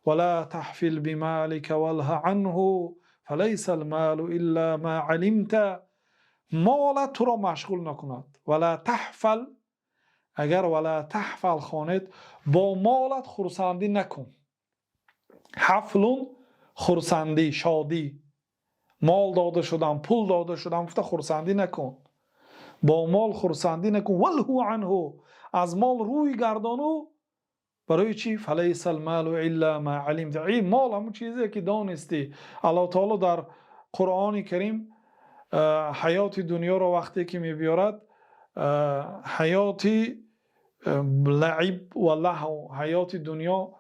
ولا تحفل بمالك والها عنه فلیس المال الا ما علمت. مال تو را مشغول نکند. ولا تحفل، اگر ولا تحفل خوانید با مالت خرسندی نکن. حفلون خرسندی، شادی. مال داده شدم، پول داده شدم، گفته خرسندی نکن. با مال خرسندی نکن. والهو عنه، از مال روی گردانو. برای چی؟ فلیس المال الا ما علمت. این مال همون چیزی که دانستی. الله تعالی در قرآن کریم حیات دنیا را وقتی که میبیارد حیاتی لعب و لهو، حیات دنیا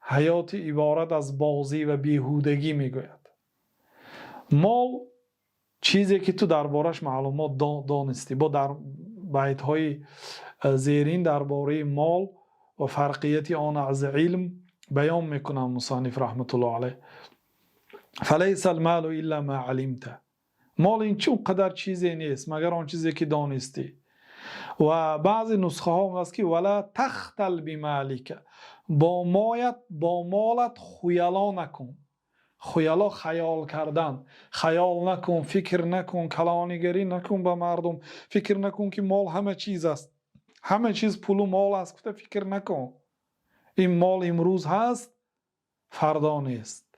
حیات عبارت از بازی و بیهودگی میگوید. مال چیزی که تو دربارش معلومات دانستی. با در بیت های زیرین درباره مال و فرقیت آن از علم بیان میکنم مصنف رحمت الله علیه. فلیس المال الا ما علمت. مال این چون قدر چیزی نیست مگر آن چیزی که دانستی. و بعضی نسخه ها هم هست که ولا تختل بمالک، با مالت خیالا نکن. خیالا خیال کردن. خیال نکن، فکر نکن، کلانیگری نکن به مردم. فکر نکن که مال همه چیز است، همه چیز پول و مال است. فکر نکن این مال امروز هست فردا نیست.